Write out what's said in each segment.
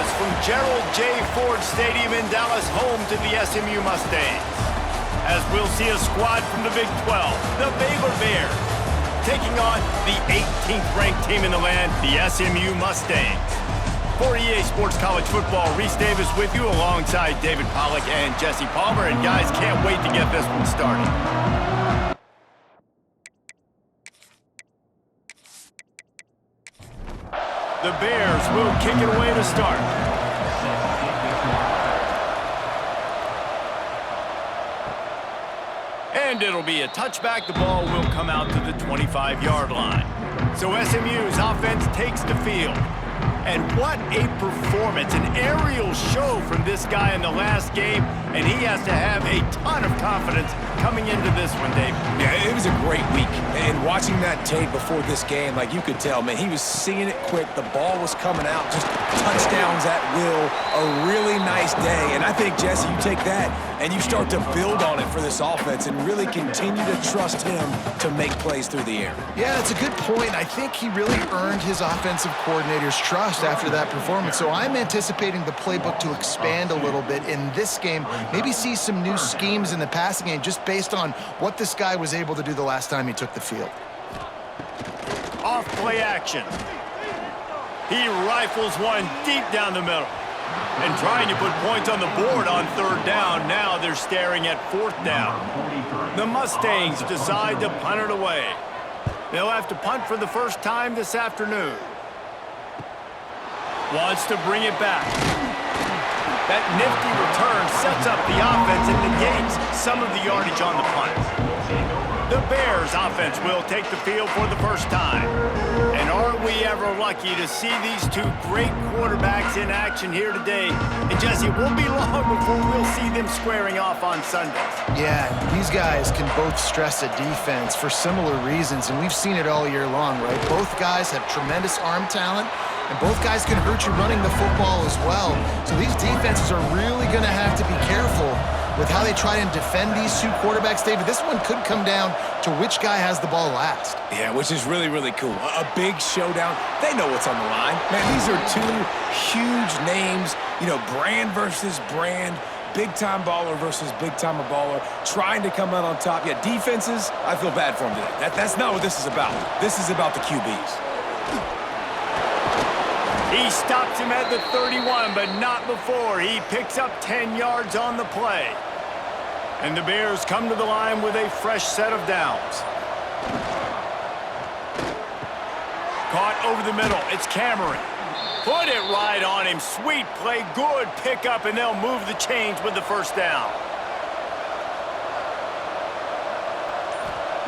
pass from Gerald J. Ford Stadium in Dallas, home to the SMU Mustangs. As we'll see a squad from the Big 12, the Baylor Bears, taking on the 18th ranked team in the land, the SMU Mustangs. For EA Sports College Football, Reese Davis with you alongside David Pollack and Jesse Palmer. And guys, can't wait to get this one started. The Bears will kick it away to start. And it'll be a touchback. The ball will come out to the 25-yard line. So SMU's offense takes the field. And what a performance, an aerial show from this guy in the last game, and he has to have a ton of confidence coming into this one, Dave. Yeah, it was a great week, and watching that tape before this game, like you could tell, man, he was seeing it quick, the ball was coming out, just touchdowns at will, a really nice day, and I think, Jesse, you take that and you start to build on it for this offense and really continue to trust him to make plays through the air. Yeah, that's a good point. I think he really earned his offensive coordinator's trust after that performance. So I'm anticipating the playbook to expand a little bit in this game, maybe see some new schemes in the passing game just based on what this guy was able to do the last time he took the field. Off play action. He rifles one deep down the middle. And trying to put points on the board on third down. Now they're staring at fourth down. The Mustangs decide to punt it away. They'll have to punt for the first time this afternoon. Wants to bring it back. That nifty return sets up the offense and negates some of the yardage on the punt. The Bears offense will take the field for the first time. And aren't we ever lucky to see these two great quarterbacks in action here today? And Jesse, it won't be long before we'll see them squaring off on Sundays. Yeah, these guys can both stress a defense for similar reasons, and we've seen it all year long, right? Both guys have tremendous arm talent, and both guys can hurt you running the football as well. So these defenses are really going to have to be careful with how they try and defend these two quarterbacks, David. This one could come down to which guy has the ball last. Yeah, which is really, really cool. A big showdown. They know what's on the line. Man, these are two huge names, you know, brand versus brand, big-time baller versus big-time baller, trying to come out on top. Yeah, defenses, I feel bad for them today. That's not what this is about. This is about the QBs. He stops him at the 31, but not before. He picks up 10 yards on the play. And the Bears come to the line with a fresh set of downs. Caught over the middle. It's Cameron. Put it right on him. Sweet play. Good pickup, and they'll move the chains with the first down.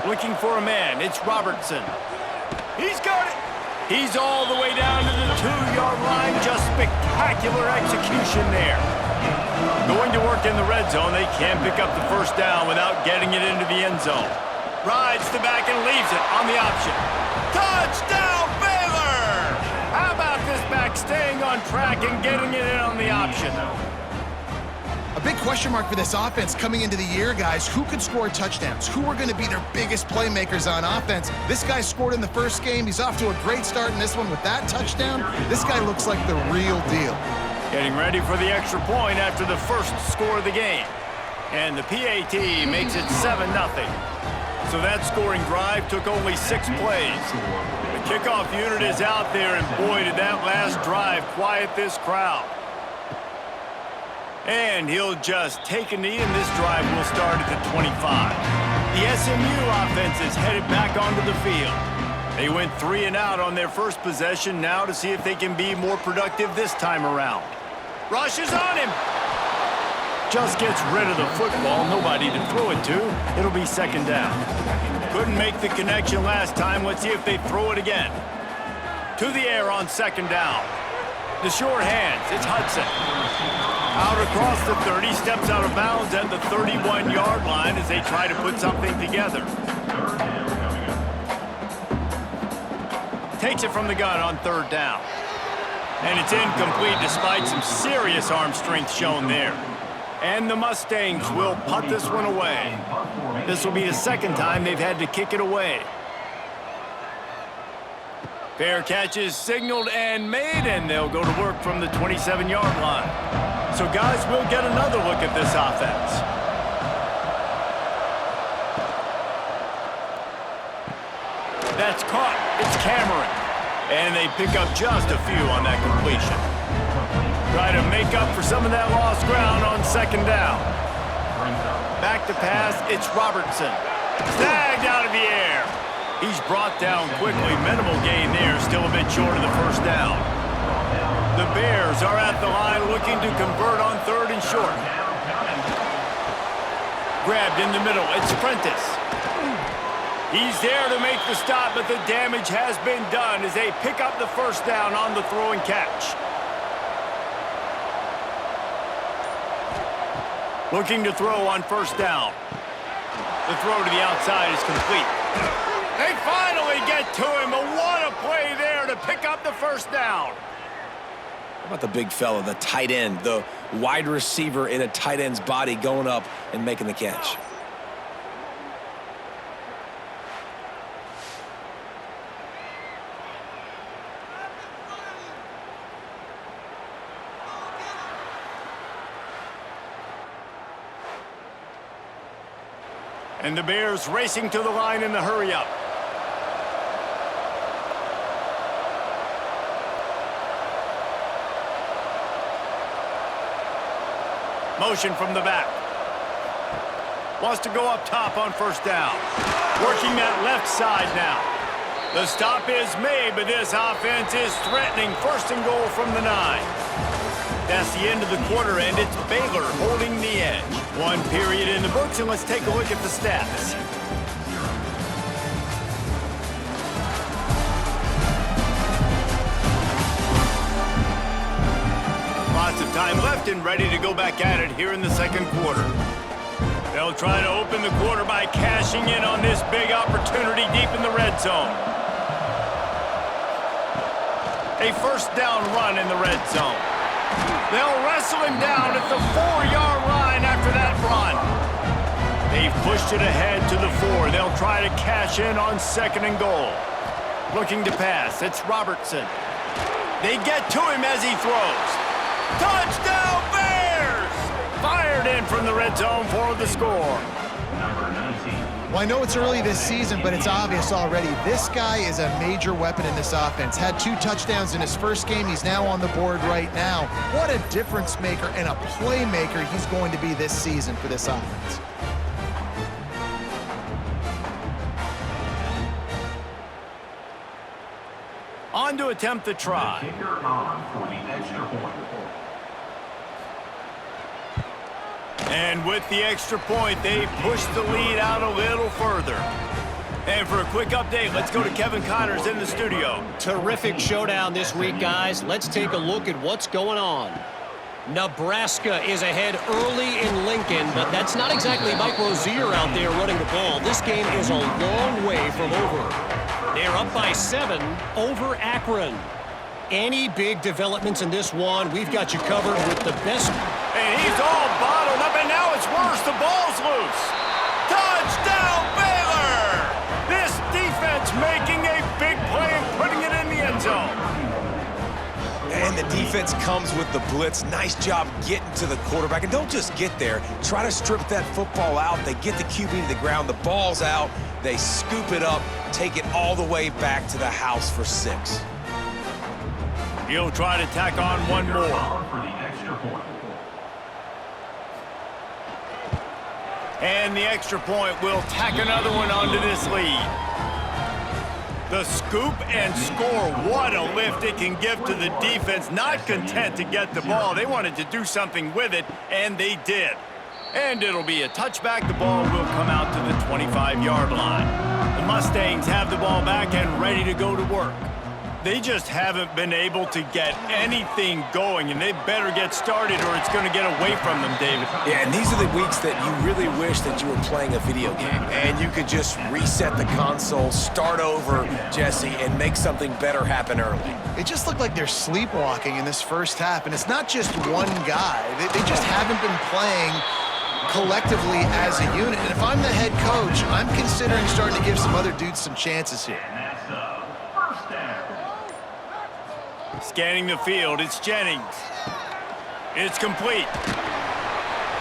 Looking for a man. It's Robertson. He's got it. He's all the way down to the 2-yard line. Just spectacular execution there. Going to work in the red zone. They can't pick up the first down without getting it into the end zone. Rides the back and leaves it on the option. Touchdown, Baylor! How about this back staying on track and getting it in on the option? A big question mark for this offense coming into the year, guys. Who could score touchdowns? Who are going to be their biggest playmakers on offense? This guy scored in the first game. He's off to a great start in this one with that touchdown. This guy looks like the real deal. Getting ready for the extra point after the first score of the game. And the PAT makes it 7-0. So that scoring drive took only 6 plays. The kickoff unit is out there, and boy, did that last drive quiet this crowd. And he'll just take a knee, and this drive will start at the 25. The SMU offense is headed back onto the field. They went 3 and out on their first possession, now to see if they can be more productive this time around. Rushes on him. Just gets rid of the football. Nobody to throw it to. It'll be second down. Couldn't make the connection last time. Let's see if they throw it again. To the air on second down. The short hands. It's Hudson. Out across the 30. Steps out of bounds at the 31-yard line as they try to put something together. Takes it from the gun on third down. And it's incomplete despite some serious arm strength shown there. And the Mustangs will punt this one away. This will be the second time they've had to kick it away. Fair catch is signaled and made, and they'll go to work from the 27-yard line. So, guys, we'll get another look at this offense. That's caught. It's Cameron. And they pick up just a few on that completion. Try to make up for some of that lost ground on second down. Back to pass, it's Robertson. Snagged out of the air. He's brought down quickly. Minimal gain there, still a bit short of the first down. The Bears are at the line looking to convert on third and short. Grabbed in the middle, it's Prentice. He's there to make the stop, but the damage has been done as they pick up the first down on the throw and catch. Looking to throw on first down. The throw to the outside is complete. They finally get to him, but what a play there to pick up the first down. How about the big fella, the tight end, the wide receiver in a tight end's body going up and making the catch? And the Bears racing to the line in the hurry-up. Motion from the back. Wants to go up top on first down. Working that left side now. The stop is made, but this offense is threatening first and goal from the 9. That's the end of the quarter, and it's Baylor holding the edge. One period in the books, and let's take a look at the stats. Lots of time left and ready to go back at it here in the second quarter. They'll try to open the quarter by cashing in on this big opportunity deep in the red zone. A first down run in the red zone. They'll wrestle him down at the 4-yard line after that run. They've pushed it ahead to the 4. They'll try to cash in on second and goal. Looking to pass, it's Robertson. They get to him as he throws. Touchdown Bears! Fired in from the red zone for the score. Well, I know it's early this season, but it's obvious already. This guy is a major weapon in this offense. Had 2 touchdowns in his first game. He's now on the board right now. What a difference maker and a playmaker he's going to be this season for this offense. On to attempt the try. And with the extra point, they push the lead out a little further. And for a quick update, let's go to Kevin Connors in the studio. Terrific showdown this week, guys. Let's take a look at what's going on. Nebraska is ahead early in Lincoln, but that's not exactly Mike Rozier out there running the ball. This game is a long way from over. They're up by 7 over Akron. Any big developments in this one, we've got you covered with the best. And he's all bottled up, and now it's worse. The ball's loose. Touchdown, Baylor! This defense making a big play and putting it in the end zone. And the defense comes with the blitz. Nice job getting to the quarterback. And don't just get there. Try to strip that football out. They get the QB to the ground. The ball's out. They scoop it up, take it all the way back to the house for 6. He'll try to tack on one more. And the extra point will tack another one onto this lead. The scoop and score. What a lift it can give to the defense. Not content to get the ball. They wanted to do something with it, and they did. And it'll be a touchback. The ball will come out to the 25-yard line. The Mustangs have the ball back and ready to go to work. They just haven't been able to get anything going, and they better get started or it's going to get away from them, David. Yeah, and these are the weeks that you really wish that you were playing a video game and you could just reset the console, start over, Jesse, and make something better happen early. It just looked like they're sleepwalking in this first half, and it's not just one guy. They just haven't been playing collectively as a unit. And if I'm the head coach, I'm considering starting to give some other dudes some chances here. Scanning the field, it's Jennings. It's complete.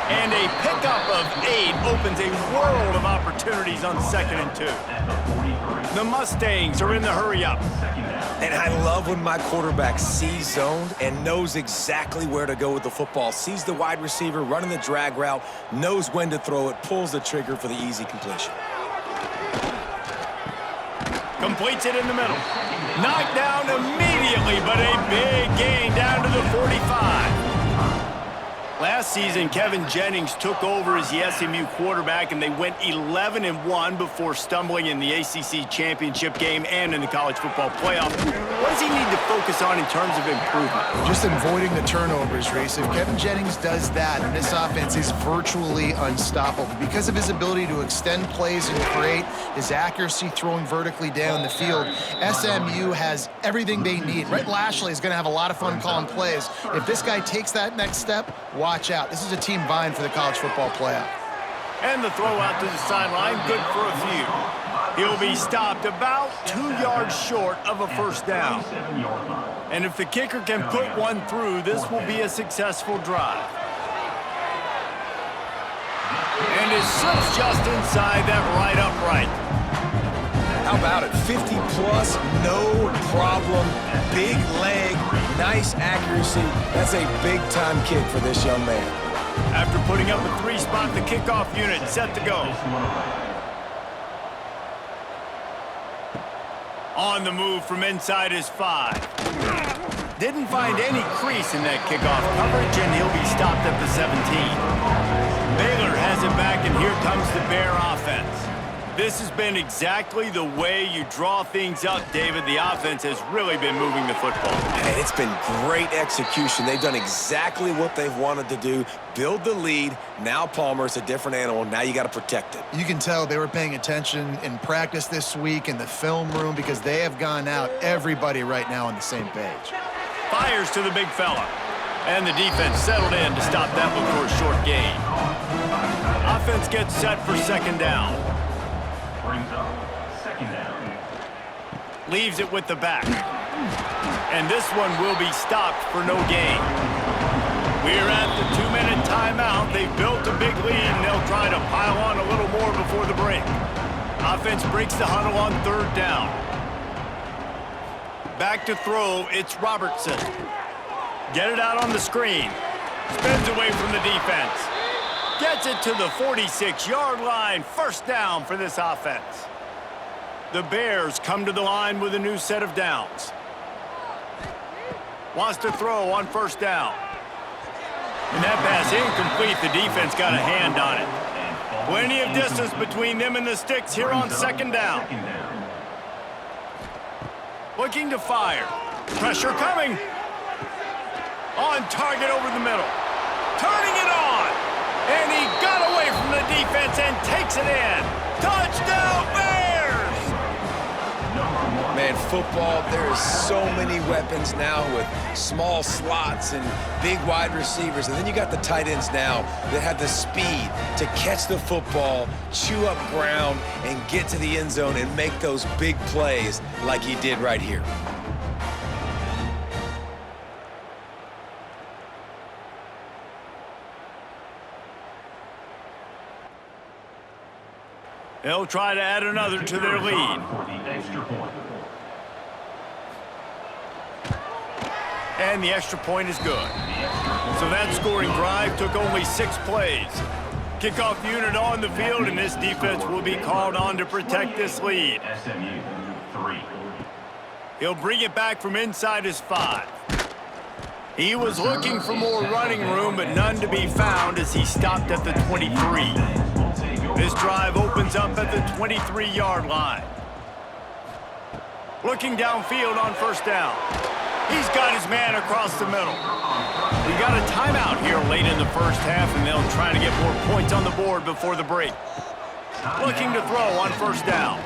And a pickup of 8 opens a world of opportunities on 2nd and 2. The Mustangs are in the hurry-up. And I love when my quarterback sees zoned and knows exactly where to go with the football. Sees the wide receiver running the drag route, knows when to throw it, pulls the trigger for the easy completion. Completes it in the middle. Knocked down immediately, but a big gain down to the 45. Last season, Kevin Jennings took over as the SMU quarterback, and they went 11-1 before stumbling in the ACC championship game and in the college football playoff. What does he need to focus on in terms of improvement? Just avoiding the turnovers, Reese. If Kevin Jennings does that, and this offense is virtually unstoppable because of his ability to extend plays and create, his accuracy throwing vertically down the field. SMU has everything they need. Rhett Lashley is going to have a lot of fun calling plays. If this guy takes that next step, watch out. This is a team vying for the college football playoff. And the throw out to the sideline, good for a few. He'll be stopped about 2 yards short of a first down. And if the kicker can put one through, this will be a successful drive. And it slips just inside that right upright. How about it? 50-plus, no problem. Big leg, nice accuracy. That's a big-time kick for this young man. After putting up a 3-spot, the kickoff unit set to go. On the move from inside his 5. Didn't find any crease in that kickoff coverage, and he'll be stopped at the 17. Baylor has it back, and here comes the Bear offense. This has been exactly the way you draw things up, David. The offense has really been moving the football. And it's been great execution. They've done exactly what they've wanted to do. Build the lead. Now Palmer's a different animal. Now you got to protect it. You can tell they were paying attention in practice this week in the film room because they have gone out, everybody right now on the same page. Fires to the big fella. And the defense settled in to stop that one for a short gain. Offense gets set for 2nd down. Brings up 2nd down. Leaves it with the back. And this one will be stopped for no gain. We're at the 2-minute timeout. They've built a big lead, and they'll try to pile on a little more before the break. Offense breaks the huddle on 3rd down. Back to throw, it's Robertson. Get it out on the screen. Spins away from the defense. Gets it to the 46-yard line. 1st down for this offense. The Bears come to the line with a new set of downs. Wants to throw on 1st down. And that pass incomplete. The defense got a hand on it. Plenty of distance between them and the sticks here on 2nd down. Looking to fire. Pressure coming. On target over the middle. Turning it on. And he got away from the defense and takes it in. Touchdown, Bears! Man, football, there is so many weapons now with small slots and big wide receivers. And then you got the tight ends now that have the speed to catch the football, chew up ground, and get to the end zone and make those big plays like he did right here. They'll try to add another to their lead. And the extra point is good. So that scoring drive took only 6 plays. Kickoff unit on the field, and this defense will be called on to protect this lead. SMU 3. He'll bring it back from inside his 5. He was looking for more running room, but none to be found as he stopped at the 23. This drive opens up at the 23-yard line. Looking downfield on 1st down. He's got his man across the middle. We got a timeout here late in the 1st half, and they'll try to get more points on the board before the break. Looking to throw on 1st down.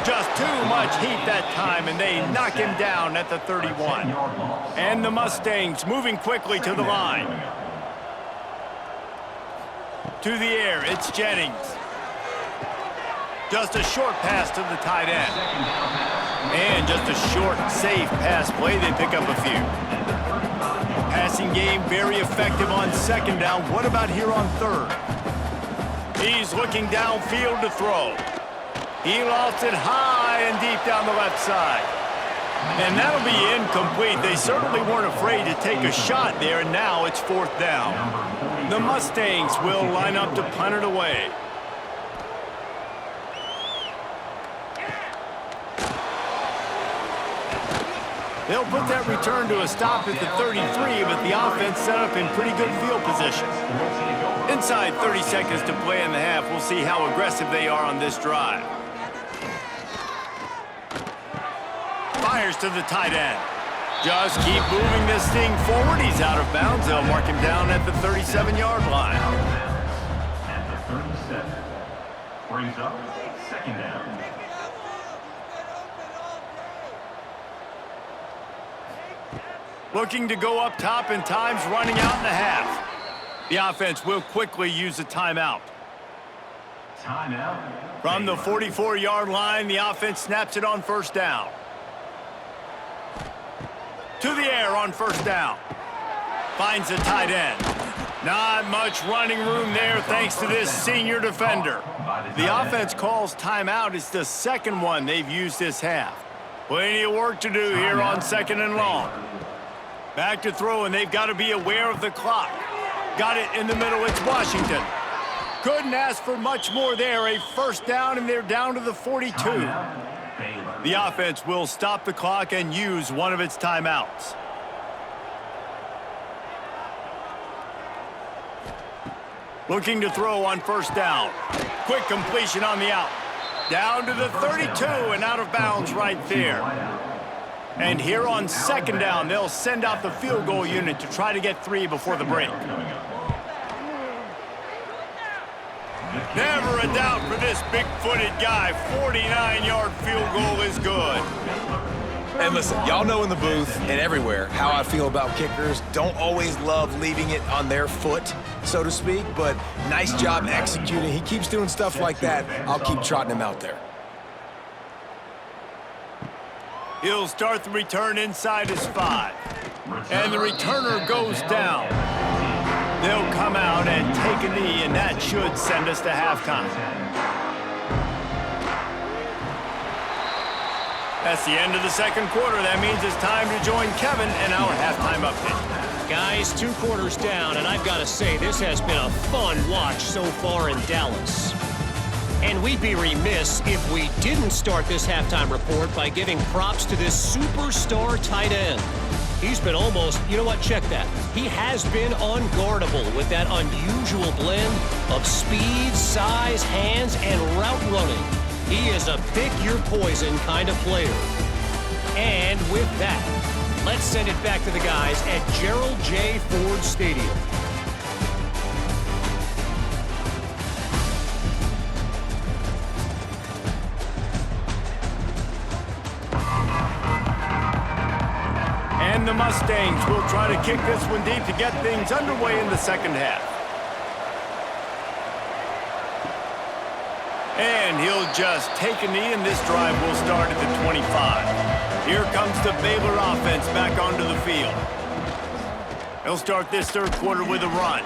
Just too much heat that time, and they knock him down at the 31. And the Mustangs moving quickly to the line. To the air, it's Jennings. Just a short pass to the tight end. And just a short, safe pass play. They pick up a few. Passing game very effective on second down. What about here on third? He's looking downfield to throw. He lofts it high and deep down the left side. And that'll be incomplete. They certainly weren't afraid to take a shot there, and now it's fourth down. The Mustangs will line up to punt it away. They'll put that return to a stop at the 33, but the offense set up in pretty good field position. Inside 30 seconds to play in the half. We'll see how aggressive they are on this drive. Fires to the tight end. Just keep moving this thing forward. He's out of bounds. They'll mark him down at the 37-yard line. At the 37. Brings up second down. Looking to go up top, and time's running out in the half. The offense will quickly use a timeout. Timeout. From the 44-yard line, the offense snaps it on first down. To the air on first down. Finds the tight end. Not much running room there thanks to this senior defender. The offense calls timeout. It's the second one they've used this half. Plenty of work to do here on second and long. Back to throw, and they've got to be aware of the clock. Got it in the middle. It's Washington. Couldn't ask for much more there. A first down, and they're down to the 42. The offense will stop the clock and use one of its timeouts. Looking to throw on first down. Quick completion on the out. Down to the 32 and out of bounds right there. And here on second down, they'll send out the field goal unit to try to get 3 before the break. Never a doubt for this big-footed guy. 49-yard field goal is good. And listen, y'all know in the booth and everywhere how I feel about kickers. Don't always love leaving it on their foot, so to speak, but nice job executing. He keeps doing stuff like that. I'll keep trotting him out there. He'll start the return inside his 5. And the returner goes down. They'll come out and take a knee, and that should send us to halftime. That's the end of the second quarter. That means it's time to join Kevin in our halftime update. Guys, 2 quarters down, and I've got to say, this has been a fun watch so far in Dallas. And we'd be remiss if we didn't start this halftime report by giving props to this superstar tight end. He's been almost, you know what, check that. He has been unguardable with that unusual blend of speed, size, hands, and route running. He is a pick-your-poison kind of player. And with that, let's send it back to the guys at Gerald J. Ford Stadium. And the Mustangs will try to kick this one deep to get things underway in the second half. And he'll just take a knee, and this drive will start at the 25. Here comes the Baylor offense back onto the field. He'll start this third quarter with a run.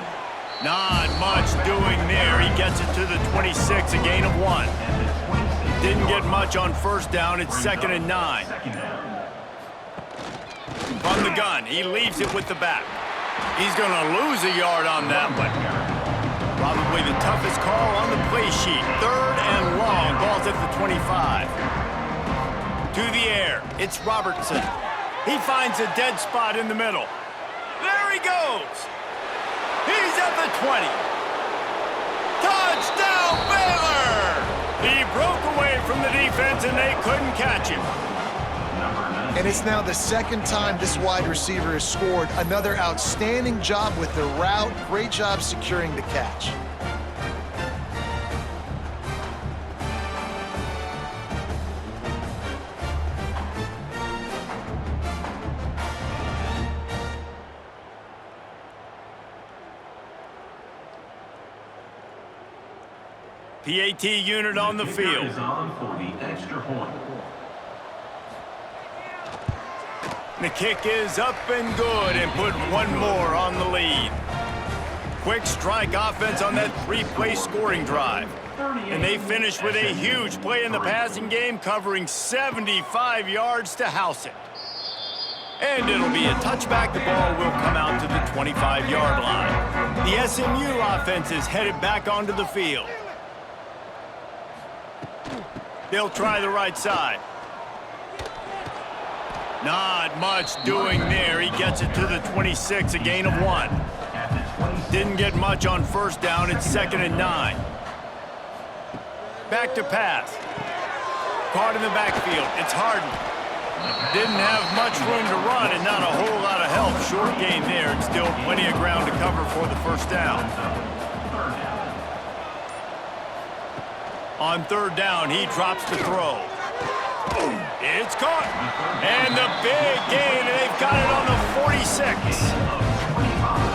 Not much doing there. He gets it to the 26, a gain of 1. Didn't get much on first down. It's 2nd and 9. From the gun, he leaves it with the back. He's going to lose a yard on that one. Probably the toughest call on the play sheet. 3rd and long. Ball's at the 25. To the air. It's Robertson. He finds a dead spot in the middle. There he goes. He's at the 20. Touchdown, Baylor! He broke away from the defense, and they couldn't catch him. And it's now the second time this wide receiver has scored. Another outstanding job with the route. Great job securing the catch. PAT unit on the field. Is on for the extra point. The kick is up and good and put one more on the lead. Quick strike offense on that three-play scoring drive. And they finish with a huge play in the passing game, covering 75 yards to house it. And it'll be a touchback. The ball will come out to the 25-yard line. The SMU offense is headed back onto the field. They'll try the right side. Not much doing there. He gets it to the 26, a gain of 1. Didn't get much on first down. It's 2nd and 9. Back to pass. Caught in the backfield. It's Harden. Didn't have much room to run and not a whole lot of help. Short gain there and still plenty of ground to cover for the first down. On 3rd down, he drops to throw. It's caught. And the big gain, and they've got it on the 46.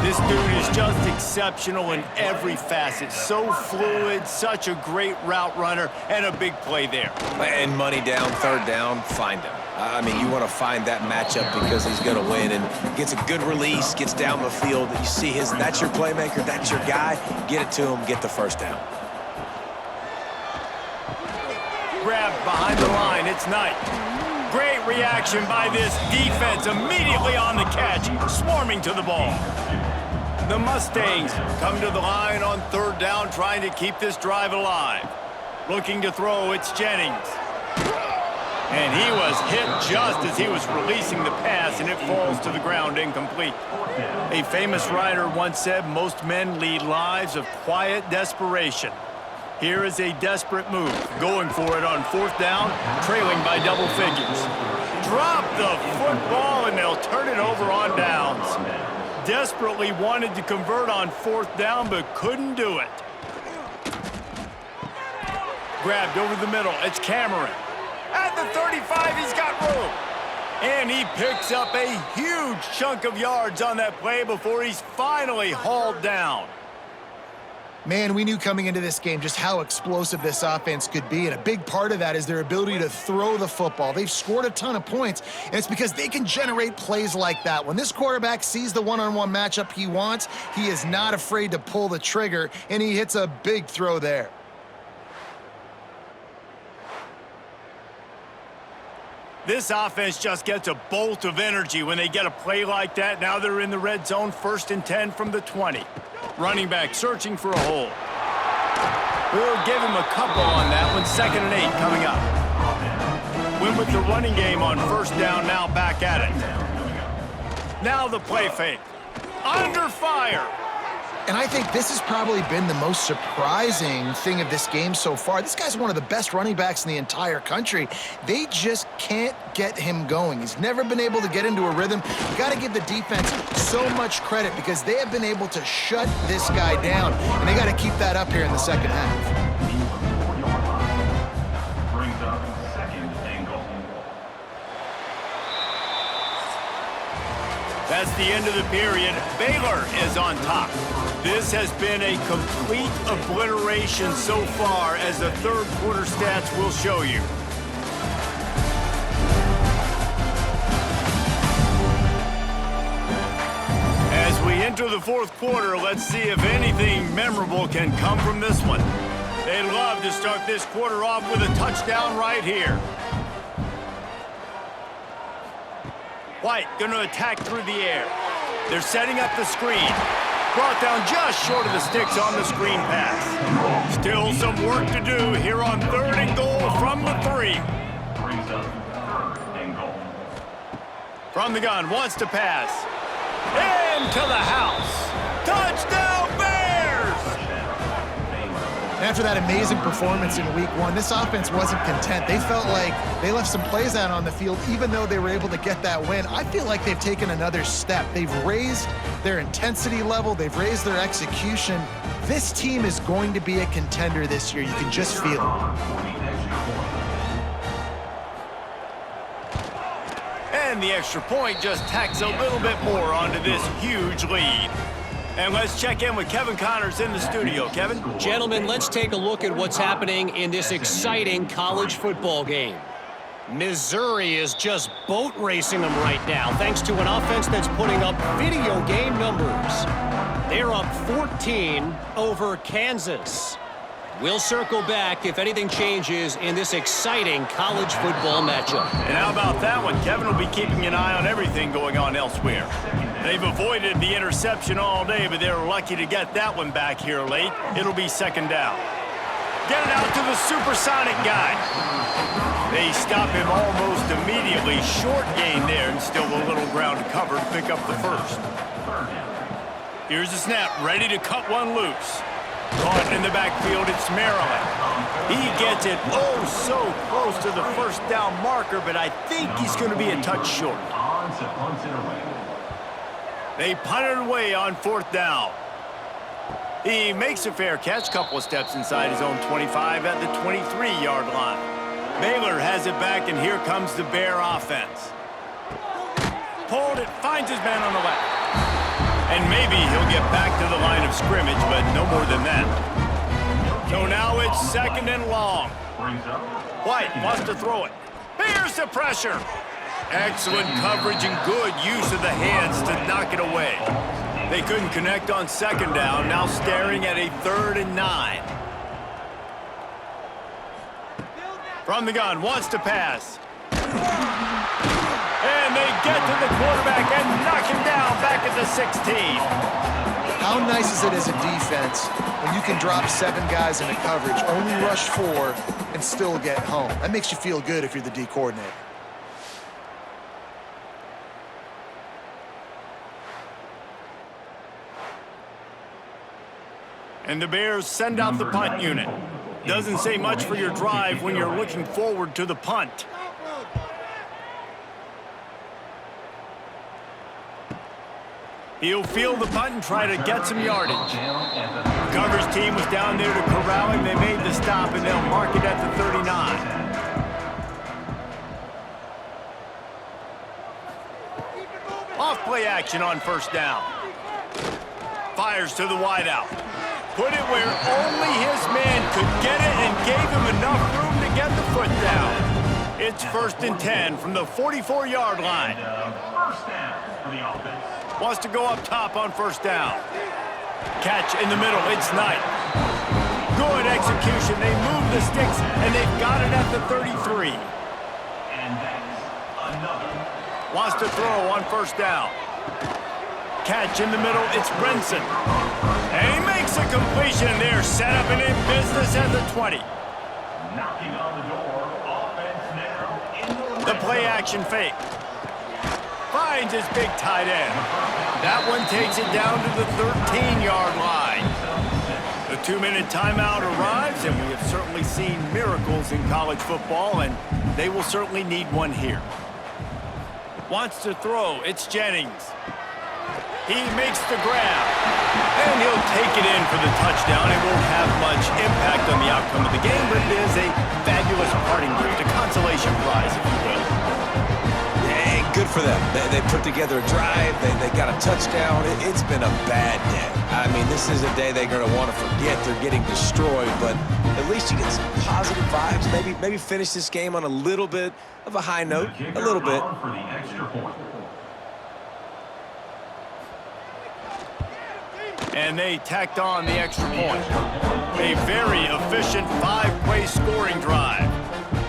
This dude is just exceptional in every facet. So fluid, such a great route runner, and a big play there. And money down, 3rd down, find him. I mean, you want to find that matchup because he's going to win and gets a good release, gets down the field. You see that's your playmaker, that's your guy. Get it to him, get the first down. Grabbed behind the line, it's Knight. Great reaction by this defense, immediately on the catch, swarming to the ball. The Mustangs come to the line on 3rd down, trying to keep this drive alive. Looking to throw, it's Jennings. And he was hit just as he was releasing the pass, and it falls to the ground incomplete. A famous writer once said, most men lead lives of quiet desperation. Here is a desperate move, going for it on 4th down, trailing by double figures. Drop the football, and they'll turn it over on downs. Desperately wanted to convert on 4th down, but couldn't do it. Grabbed over the middle, it's Cameron. At the 35, he's got room. And he picks up a huge chunk of yards on that play before he's finally hauled down. Man, we knew coming into this game just how explosive this offense could be, and a big part of that is their ability to throw the football. They've scored a ton of points, and it's because they can generate plays like that. When this quarterback sees the one-on-one matchup he wants, he is not afraid to pull the trigger, and he hits a big throw there. This offense just gets a bolt of energy when they get a play like that. Now they're in the red zone, 1st and 10 from the 20. Running back searching for a hole. We'll give him a couple on that one. 2nd and 8 coming up. Win with the running game on 1st down, now back at it. Now the play fake. Under fire. And I think this has probably been the most surprising thing of this game so far. This guy's one of the best running backs in the entire country. They just can't get him going. He's never been able to get into a rhythm. You got to give the defense so much credit because they have been able to shut this guy down, and they got to keep that up here in the 2nd half. Brings up 2nd and goal. That's the end of the period. Baylor is on top. This has been a complete obliteration so far, as the 3rd quarter stats will show you. As we enter the 4th quarter, let's see if anything memorable can come from this one. They love to start this quarter off with a touchdown right here. White going to attack through the air. They're setting up the screen. Brought down just short of the sticks on the screen pass. Still some work to do here on 3rd and goal from the 3. Brings up 3rd and goal. From the gun, wants to pass. Into the house. Touchdown Bears! After that amazing performance in Week 1, this offense wasn't content. They felt like they left some plays out on the field, even though they were able to get that win. I feel like they've taken another step. They've raised their intensity level. They've raised their execution. This team is going to be a contender this year. You can just feel it. And the extra point just tacks a little bit more onto this huge lead. And let's check in with Kevin Connors in the studio. Kevin? Gentlemen, let's take a look at what's happening in this exciting college football game. Missouri is just boat racing them right now, thanks to an offense that's putting up video game numbers. They're up 14 over Kansas. We'll circle back if anything changes in this exciting college football matchup. And how about that one? Kevin will be keeping an eye on everything going on elsewhere. They've avoided the interception all day, but they're lucky to get that one back here late. It'll be second down. Get it out to the supersonic guy. They stop him almost immediately. Short gain there, and still a little ground to cover to pick up the first. Here's the snap, ready to cut one loose. Caught in the backfield, it's Maryland. He gets it oh so close to the first down marker, but I think he's going to be a touch short. They punt it away on fourth down. He makes a fair catch, couple of steps inside his own 25 at the 23-yard line. Baylor has it back, and here comes the Bear offense. Pulled it, finds his man on the left. And maybe he'll get back to the line of scrimmage, but no more than that. So now it's second and long. White wants to throw it. Here's the pressure. Excellent coverage and good use of the hands to knock it away. They couldn't connect on second down, now staring at a 3rd and 9. From the gun, wants to pass. And they get to the quarterback and knock him down back at the 16. How nice is it as a defense when you can drop 7 guys into coverage, only rush 4, and still get home? That makes you feel good if you're the D coordinator. And the Bears send out the punt unit. Doesn't say much for your drive when you're looking forward to the punt. He'll field the punt and try to get some yardage. The coverage team was down there to corral him. They made the stop, and they'll mark it at the 39. Off play action on first down. Fires to the wideout. Put it where only his man could get it and gave him enough room to get the foot down. It's 1st and 10 from the 44-yard line. First down for the offense. Wants to go up top on first down. Catch in the middle, it's Knight. Good execution, they move the sticks, and they've got it at the 33. And that's another. Wants to throw on first down. Catch in the middle, it's Brinson. And he makes a completion there, set up and in business at the 20. Knocking on the door, offense now in the Play action fake. Finds his big tight end. That one takes it down to the 13-yard line. The 2-minute timeout arrives, and we have certainly seen miracles in college football, and they will certainly need one here. Wants to throw. It's Jennings. He makes the grab, and he'll take it in for the touchdown. It won't have much impact on the outcome of the game, but it is a fabulous parting gift, a consolation prize, if you will. Hey, good for them. They put together a drive. They got a touchdown. It's been a bad day. I mean, this is a day they're going to want to forget. They're getting destroyed, but at least you get some positive vibes. Maybe finish this game on a little bit of a high note, a little bit. For the extra point. And they tacked on the extra point. A very efficient 5-play scoring drive.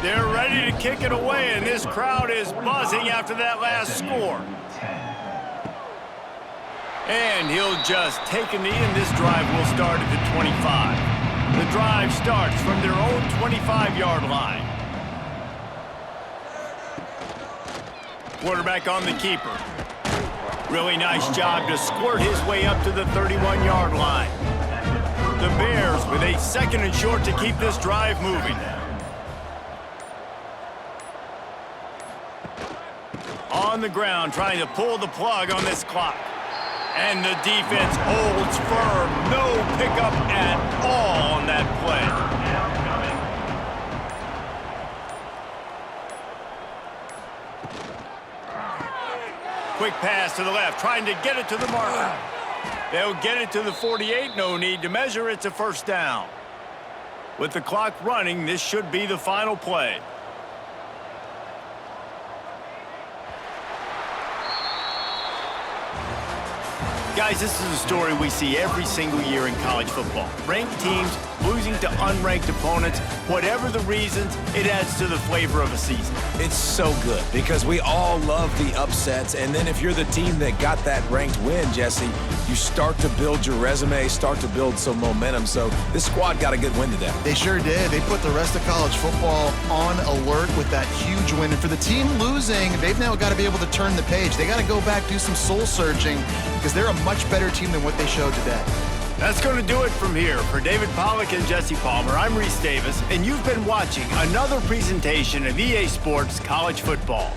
They're ready to kick it away, and this crowd is buzzing after that last score. And he'll just take a knee, and this drive will start at the 25. The drive starts from their own 25-yard line. Quarterback on the keeper. Really nice job to squirt his way up to the 31-yard line. The Bears with a 2nd and short to keep this drive moving. On the ground, trying to pull the plug on this clock. And the defense holds firm. No pickup at all on that play. Quick pass to the left, trying to get it to the marker. They'll get it to the 48, no need to measure, it's a first down. With the clock running, this should be the final play. Guys, this is a story we see every single year in college football. Ranked teams losing to unranked opponents. Whatever the reasons, it adds to the flavor of a season. It's so good because we all love the upsets, and then if you're the team that got that ranked win, Jesse, you start to build your resume, start to build some momentum. So this squad got a good win today. They sure did. They put the rest of college football on alert with that huge win. And for the team losing, they've now got to be able to turn the page. They got to go back, do some soul searching, because they're a much better team than what they showed today. That's going to do it from here. For David Pollack and Jesse Palmer, I'm Reese Davis, and you've been watching another presentation of EA Sports College Football.